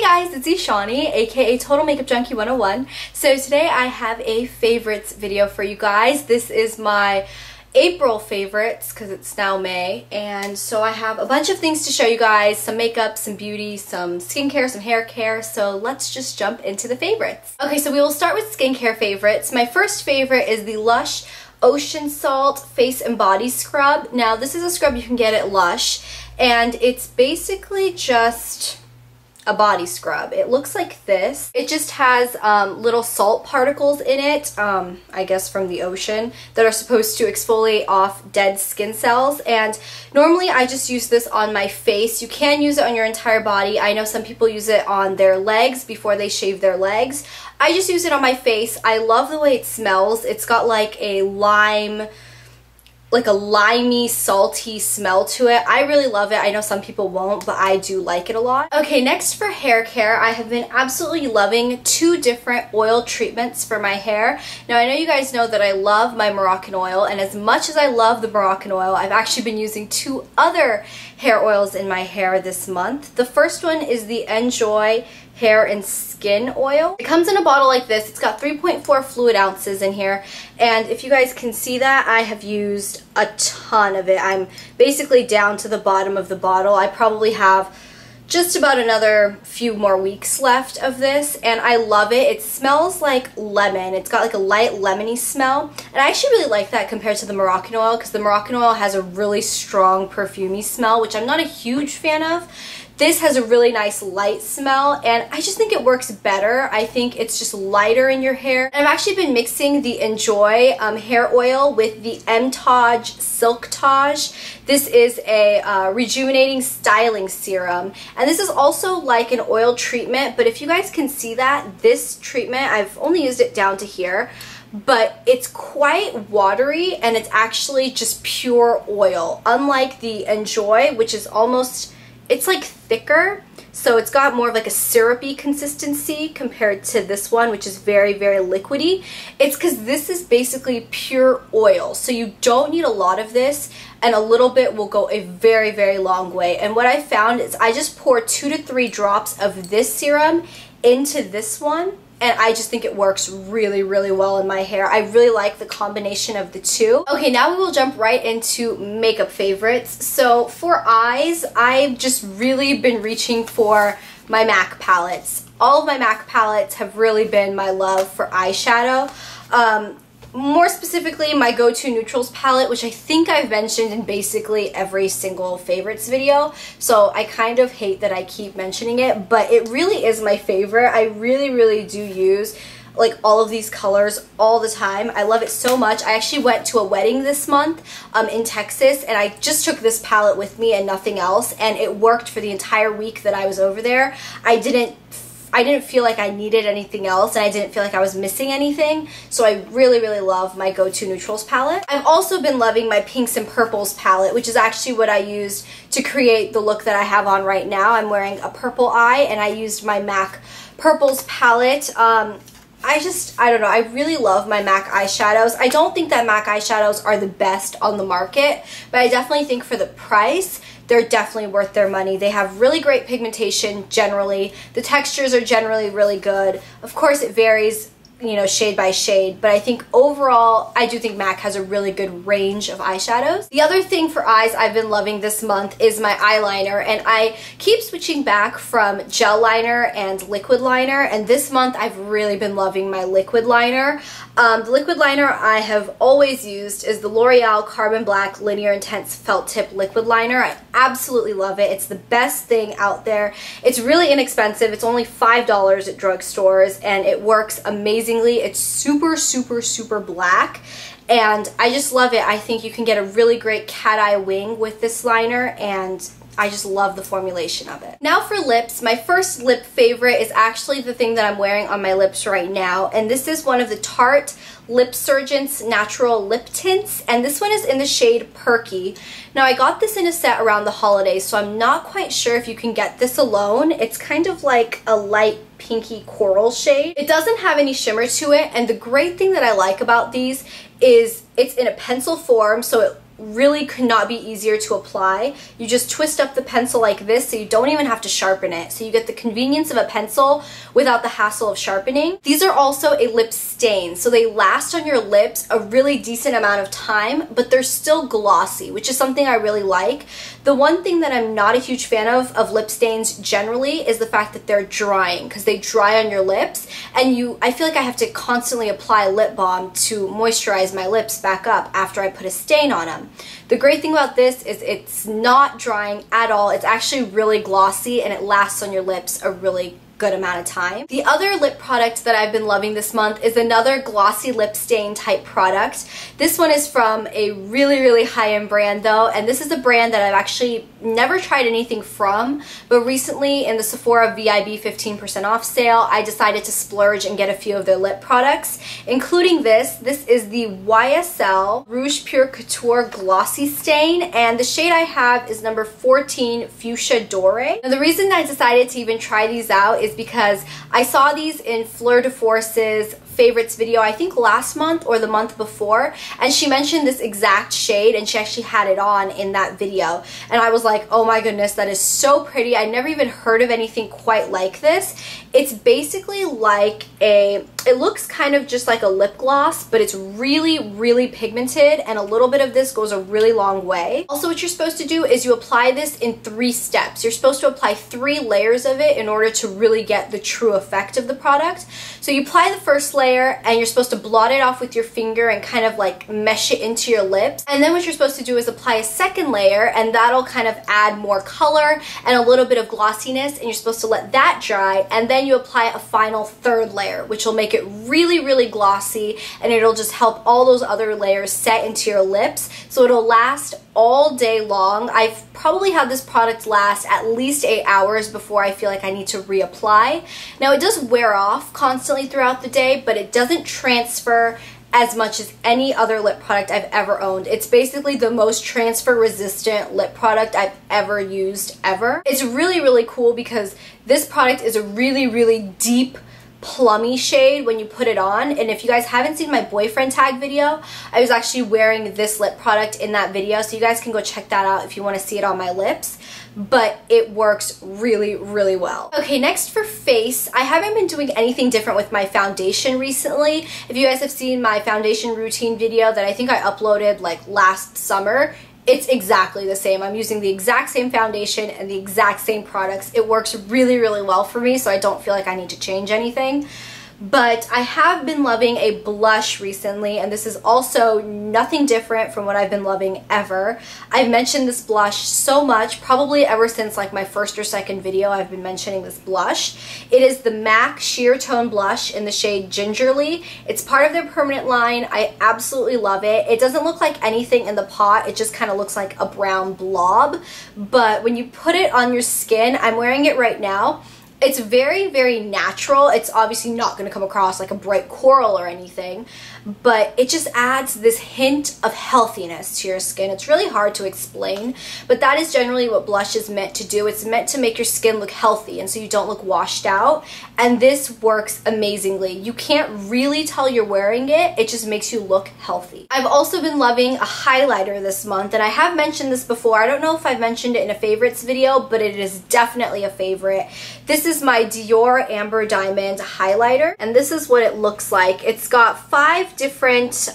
guys, it's Ishani, aka Total Makeup Junkie 101. So today I have a favorites video for you guys. This is my April favorites because it's now May, and so I have a bunch of things to show you guys, some makeup, some beauty, some skincare, some hair care, so let's just jump into the favorites. Okay, so we will start with skincare favorites. My first favorite is the Lush Ocean Salt Face and Body Scrub. Now this is a scrub you can get at Lush, and it's basically just a body scrub. It looks like this. It just has little salt particles in it, I guess from the ocean, that are supposed to exfoliate off dead skin cells. And normally I just use this on my face. You can use it on your entire body. I know some people use it on their legs before they shave their legs. I just use it on my face. I love the way it smells. It's got like a limey, salty smell to it. I really love it. I know some people won't, but I do like it a lot. Okay, next for hair care, I have been absolutely loving two different oil treatments for my hair. Now, I know you guys know that I love my Moroccan oil, and as much as I love the Moroccan oil, I've actually been using two other hair oils in my hair this month. The first one is the Enjoy Hair and Skin Oil. It comes in a bottle like this. It's got 3.4 fluid ounces in here, and if you guys can see that, I have used a ton of it. I'm basically down to the bottom of the bottle. I probably have just about another few more weeks left of this, and I love it. It smells like lemon. It's got like a light lemony smell, and I actually really like that compared to the Moroccan oil, because the Moroccan oil has a really strong perfumey smell, which I'm not a huge fan of. This has a really nice light smell, and I just think it works better. I think it's just lighter in your hair. And I've actually been mixing the Enjoy hair oil with the Emtage Silktage. This is a rejuvenating styling serum, and this is also like an oil treatment, but if you guys can see that, this treatment, I've only used it down to here, but it's quite watery, and it's actually just pure oil, unlike the Enjoy, which is almost, it's like thicker, so it's got more of like a syrupy consistency compared to this one, which is very, very liquidy. It's because this is basically pure oil, so you don't need a lot of this, and a little bit will go a very, very long way. And what I found is I just pour 2 to 3 drops of this serum into this one, and I just think it works really, really well in my hair. I really like the combination of the two. Okay, now we will jump right into makeup favorites. So for eyes, I've just really been reaching for my M.A.C palettes. All of my M.A.C palettes have really been my love for eyeshadow. More specifically, my go-to neutrals palette, which I think I've mentioned in basically every single favorites video, so I kind of hate that I keep mentioning it, but it really is my favorite. I really, really do use like all of these colors all the time. I love it so much. I actually went to a wedding this month in Texas, and I just took this palette with me and nothing else, and it worked for the entire week that I was over there. I didn't feel like I needed anything else, and I didn't feel like I was missing anything, so I really, really love my go-to neutrals palette. I've also been loving my pinks and purples palette, which is actually what I used to create the look that I have on right now. I'm wearing a purple eye, and I used my M.A.C purples palette. I don't know, I really love my M.A.C eyeshadows. I don't think that M.A.C eyeshadows are the best on the market, but I definitely think for the price, they're definitely worth their money. They have really great pigmentation generally. The textures are generally really good. Of course, it varies, you know, shade by shade, but I think overall, I do think M.A.C has a really good range of eyeshadows. The other thing for eyes I've been loving this month is my eyeliner, and I keep switching back from gel liner and liquid liner, and this month I've really been loving my liquid liner. The liquid liner I have always used is the L'Oreal Carbon Black Linear Intense Felt Tip Liquid Liner. I absolutely love it. It's the best thing out there. It's really inexpensive. It's only $5 at drugstores, and it works amazingly. It's super, super, super black, and I just love it. I think you can get a really great cat eye wing with this liner, and I just love the formulation of it. Now for lips, my first lip favorite is actually the thing that I'm wearing on my lips right now, and this is one of the Tarte Lip Surgence Natural Lip Tints, and this one is in the shade Perky. Now I got this in a set around the holidays, so I'm not quite sure if you can get this alone. It's kind of like a light pinky coral shade. It doesn't have any shimmer to it, and the great thing that I like about these is it's in a pencil form, so really could not be easier to apply. You just twist up the pencil like this, so you don't even have to sharpen it. So you get the convenience of a pencil without the hassle of sharpening. These are also a lip stain, so they last on your lips a really decent amount of time, but they're still glossy, which is something I really like. The one thing that I'm not a huge fan of lip stains generally is the fact that they're drying, because they dry on your lips, and I feel like I have to constantly apply lip balm to moisturize my lips back up after I put a stain on them. The great thing about this is it's not drying at all. It's actually really glossy, and it lasts on your lips a really good amount of time. The other lip product that I've been loving this month is another glossy lip stain type product. This one is from a really high-end brand though, and this is a brand that I've actually never tried anything from, but recently in the Sephora VIB 15% off sale, I decided to splurge and get a few of their lip products, including this. This is the YSL Rouge Pure Couture Glossy Stain, and the shade I have is number 14 Fuchsia Doré. Now, the reason I decided to even try these out is because I saw these in Fleur de Force's favorites video, I think last month or the month before, and she mentioned this exact shade, and she actually had it on in that video, and I was like, oh my goodness, that is so pretty. I never even heard of anything quite like this. It's basically like it looks kind of just like a lip gloss, but it's really pigmented, and a little bit of this goes a really long way. Also, what you're supposed to do is you apply this in 3 steps. You're supposed to apply 3 layers of it in order to really get the true effect of the product. So you apply the first layer, and you're supposed to blot it off with your finger and kind of like mesh it into your lips. And then what you're supposed to do is apply a second layer, and that'll kind of add more color and a little bit of glossiness, and you're supposed to let that dry, and then you apply a final 3rd layer, which will make it really glossy, and it'll just help all those other layers set into your lips, so it'll last all day long. I've probably had this product last at least 8 hours before I feel like I need to reapply. Now, it does wear off constantly throughout the day, but it doesn't transfer as much as any other lip product I've ever owned. It's basically the most transfer resistant lip product I've ever used ever. It's really cool because this product is a really deep plummy shade when you put it on, and if you guys haven't seen my boyfriend tag video, I was actually wearing this lip product in that video, so you guys can go check that out if you want to see it on my lips, but it works really well. Okay, next for face, I haven't been doing anything different with my foundation recently. If you guys have seen my foundation routine video that I think I uploaded like last summer, it's exactly the same. I'm using the exact same foundation and the exact same products. It works really well for me, so I don't feel like I need to change anything. But I have been loving a blush recently, and this is also nothing different from what I've been loving ever. I've mentioned this blush so much, probably ever since like my first or second video I've been mentioning this blush. It is the M.A.C Sheer Tone Blush in the shade Gingerly. It's part of their permanent line. I absolutely love it. It doesn't look like anything in the pot. It just kind of looks like a brown blob. But when you put it on your skin, I'm wearing it right now, it's very natural. It's obviously not going to come across like a bright coral or anything, but it just adds this hint of healthiness to your skin. It's really hard to explain, but that is generally what blush is meant to do. It's meant to make your skin look healthy, and so you don't look washed out, and this works amazingly. You can't really tell you're wearing it. It just makes you look healthy. I've also been loving a highlighter this month, and I have mentioned this before. I don't know if I've mentioned it in a favorites video, but it is definitely a favorite. This is my Dior Amber Diamond highlighter, and this is what it looks like. It's got 5 different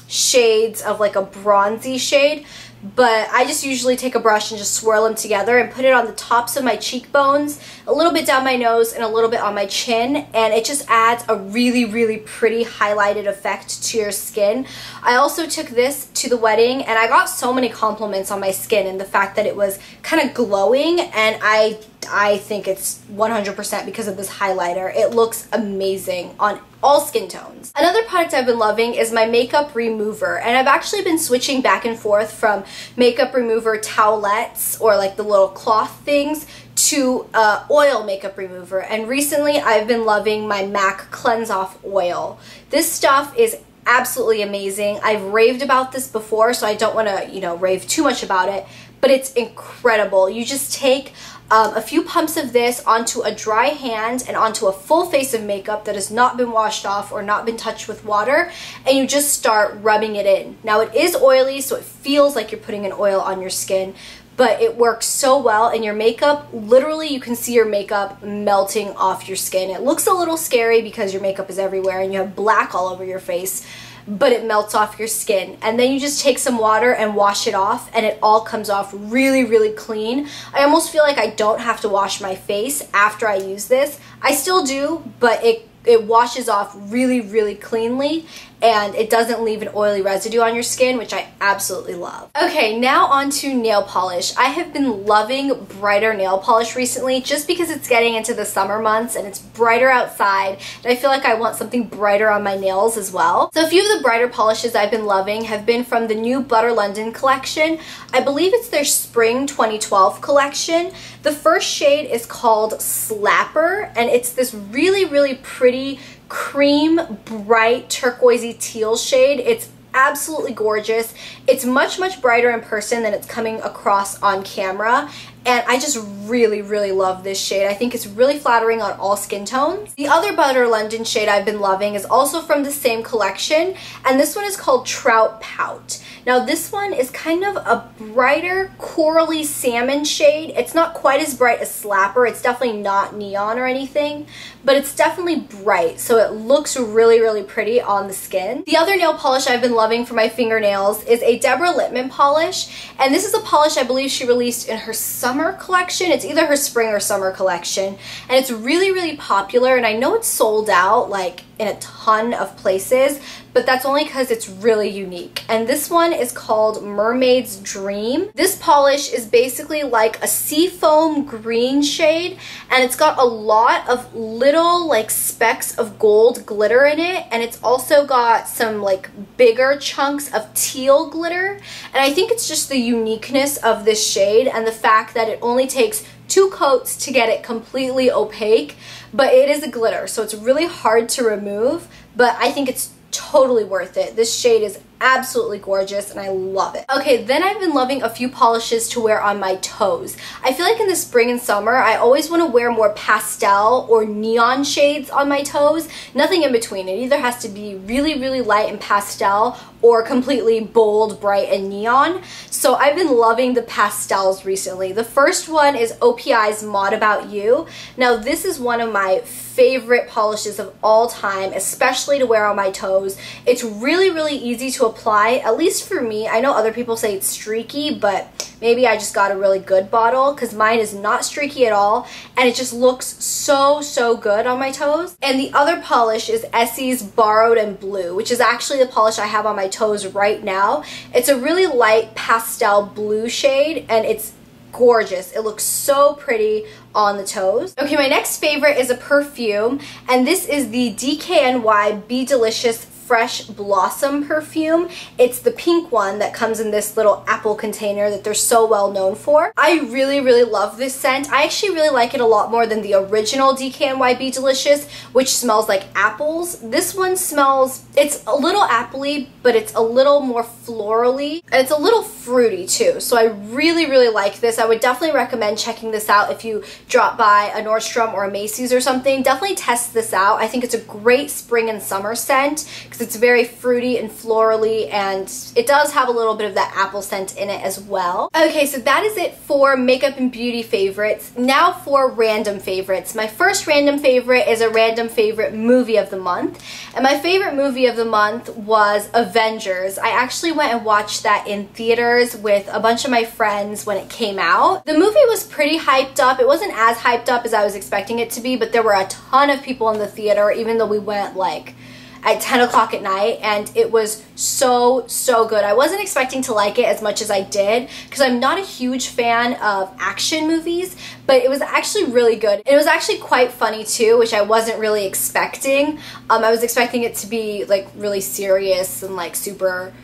shades of like a bronzy shade, but I just usually take a brush and just swirl them together and put it on the tops of my cheekbones, a little bit down my nose, and a little bit on my chin, and it just adds a really pretty highlighted effect to your skin. I also took this to the wedding, and I got so many compliments on my skin and the fact that it was kind of glowing, and I think it's 100% because of this highlighter. It looks amazing on all skin tones. Another product I've been loving is my makeup remover, and I've actually been switching back and forth from makeup remover towelettes, or like the little cloth things, to oil makeup remover, and recently I've been loving my M.A.C Cleanse Off Oil. This stuff is absolutely amazing. I've raved about this before, so I don't want to, rave too much about it, but it's incredible. You just take a few pumps of this onto a dry hand and onto a full face of makeup that has not been washed off or not been touched with water, and you just start rubbing it in. Now it is oily, so it feels like you're putting an oil on your skin, but it works so well, and your makeup, literally you can see your makeup melting off your skin. It looks a little scary because your makeup is everywhere and you have black all over your face, but it melts off your skin. And then you just take some water and wash it off, and it all comes off really, really clean. I almost feel like I don't have to wash my face after I use this. I still do, but it washes off really, really cleanly, and it doesn't leave an oily residue on your skin, which I absolutely love. Okay, now on to nail polish. I have been loving brighter nail polish recently just because it's getting into the summer months and it's brighter outside, and I feel like I want something brighter on my nails as well. So a few of the brighter polishes I've been loving have been from the new Butter London collection. I believe it's their Spring 2012 collection. The first shade is called Slapper, and it's this really, really pretty cream, bright, turquoisey teal shade. It's absolutely gorgeous. It's much, much brighter in person than it's coming across on camera, and I just really, really love this shade. I think it's really flattering on all skin tones. The other Butter London shade I've been loving is also from the same collection, and this one is called Trout Pout. Now this one is kind of a brighter corally salmon shade. It's not quite as bright as Slapper. It's definitely not neon or anything, but it's definitely bright, so it looks really, really pretty on the skin. The other nail polish I've been loving for my fingernails is a Deborah Lippmann polish, and this is a polish I believe she released in her summer collection. It's either her spring or summer collection, and it's really, really popular, and I know it's sold out like in a ton of places, but that's only because it's really unique. And this one is called Mermaid's Dream. This polish is basically like a seafoam green shade, and it's got a lot of little like specks of gold glitter in it, and it's also got some like bigger chunks of teal glitter. And I think it's just the uniqueness of this shade and the fact that it only takes 2 coats to get it completely opaque, but it is a glitter, so it's really hard to remove, but I think it's totally worth it. This shade is absolutely gorgeous and I love it. Okay, then I've been loving a few polishes to wear on my toes. I feel like in the spring and summer, I always want to wear more pastel or neon shades on my toes. Nothing in between. It either has to be really, really light and pastel or completely bold, bright, and neon. So I've been loving the pastels recently. The first one is OPI's Mod About You. Now this is one of my favorite polishes of all time, especially to wear on my toes. It's really, really easy to apply, at least for me. I know other people say it's streaky, but maybe I just got a really good bottle because mine is not streaky at all, and it just looks so, so good on my toes. And the other polish is Essie's Borrowed and Blue, which is actually the polish I have on my toes right now. It's a really light pastel blue shade, and it's gorgeous. It looks so pretty on the toes. Okay, my next favorite is a perfume, and this is the DKNY Be Delicious Fresh Blossom perfume. It's the pink one that comes in this little apple container that they're so well known for. I really, really love this scent. I actually really like it a lot more than the original DKNY Be Delicious, which smells like apples. This one smells, it's a little appley, but it's a little more florally, and it's a little fruity too. So I really, really like this. I would definitely recommend checking this out if you drop by a Nordstrom or a Macy's or something. Definitely test this out. I think it's a great spring and summer scent because it's very fruity and florally, and it does have a little bit of that apple scent in it as well. Okay, so that is it for makeup and beauty favorites. Now for random favorites. My first random favorite is a random favorite movie of the month, and my favorite movie of the month was Avengers. I actually went and watched that in theaters with a bunch of my friends when it came out. The movie was pretty hyped up. It wasn't as hyped up as I was expecting it to be, but there were a ton of people in the theater, even though we went like at 10 o'clock at night, and it was so, so good. I wasn't expecting to like it as much as I did because I'm not a huge fan of action movies, but it was actually really good. And it was actually quite funny too, which I wasn't really expecting. I was expecting it to be like really serious and like super,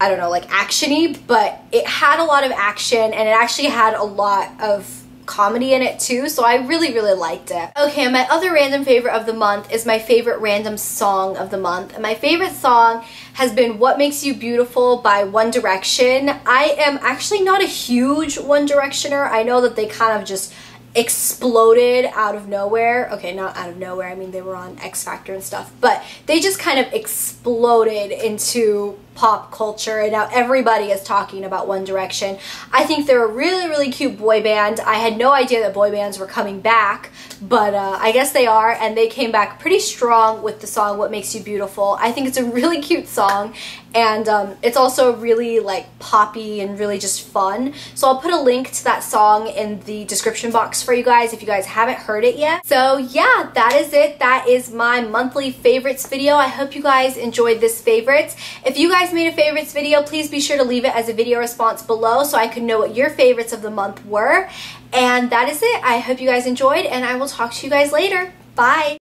I don't know, like action-y, but it had a lot of action and it actually had a lot of comedy in it too, so I really, really liked it. Okay, and my other random favorite of the month is my favorite random song of the month, and my favorite song has been What Makes You Beautiful by One Direction. I am actually not a huge One Directioner. I know that they kind of just exploded out of nowhere. Okay, not out of nowhere, I mean they were on X Factor and stuff, but they just kind of exploded into pop culture, and now everybody is talking about One Direction. I think they're a really, really cute boy band. I had no idea that boy bands were coming back, but I guess they are, and they came back pretty strong with the song What Makes You Beautiful. I think it's a really cute song, and it's also really like poppy and really just fun. So I'll put a link to that song in the description box for you guys if you guys haven't heard it yet. So yeah, that is it. That is my monthly favorites video. I hope you guys enjoyed this favorites. If you guys made a favorites video, please be sure to leave it as a video response below so I could know what your favorites of the month were. And that is it. I hope you guys enjoyed, and I will talk to you guys later. Bye!